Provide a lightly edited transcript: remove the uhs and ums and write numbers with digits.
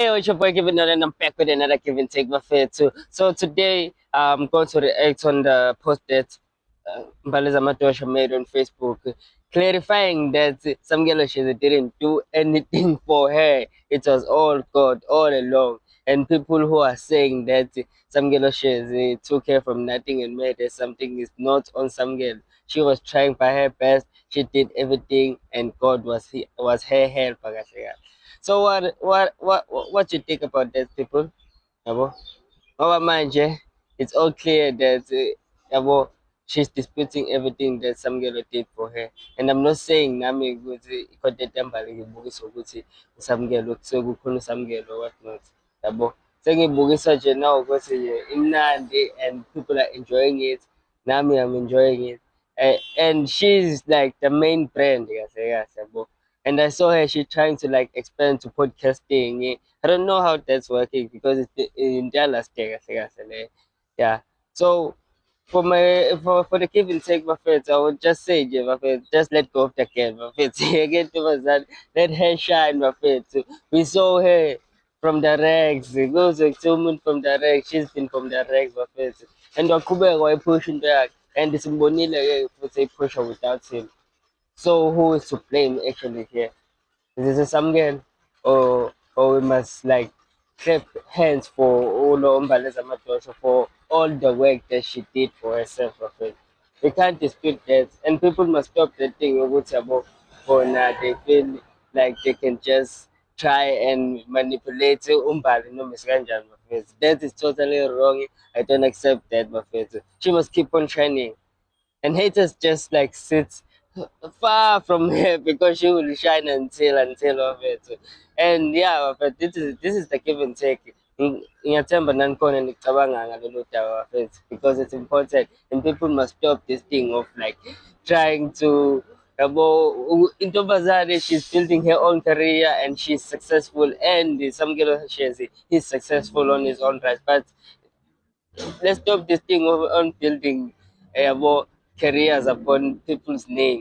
Hey, it's your boy Kevin and I'm back with another Give and Take Buffet. So today I'm going to react on the post that Mbaliza Matosha made on Facebook, clarifying that Samgelo Sheze didn't do anything for her. It was all God all along. And people who are saying that Samgelo Sheze took her from nothing and made her something is not on Samgelo. She was trying by her best. She did everything, and God was her help. So what you think about that, people? Yabo? Our mind, yeah, it's all clear that yabo, she's disputing everything that Samgelo did for her. And I'm not saying nami ukuthi i-content yambali ngibukisa ukuthi uSamgelo sekukhona uSamgelo what not. Yabo. Sengibukisa nje now ukuthi imnandi and people are enjoying it. Nami I'm enjoying it. And she's like the main brand, yabo. And I saw her, she trying to like expand to podcasting. I don't know how that's working because it's in Dallas, Texas. Yeah. So for the give and take Buffett, I would just say, yeah, Buffett, just let go of the kid, Buffett. Again to us that let her shine, Buffett. We saw her from the rags. It goes like someone from the rags. She's been from the rags, Buffett. And Wakube were pushing back, and this Bonilla would say pressure without him. So who is to blame actually here? Is it some girl or we must like clap hands for Ulo Mbaleza Matosha for all the work that she did for herself, Prophet. We can't dispute that, and people must stop the thing about for now they feel like they can just try and manipulate Umbali no Miss Ranjan, Prophet. That is totally wrong. I don't accept that, Prophet. She must keep on shining. And haters just like sit far from her because she will shine until of it. And yeah, but this is the give and take. Ngiyathemba nanikhona nicabanga ngalolu daba bafethu because it's important and people must stop this thing of like trying to intombazane, she's building her own career and she's successful and Samgelo Shezi he's successful on his own right, but let's stop this thing of on building about careers upon people's name.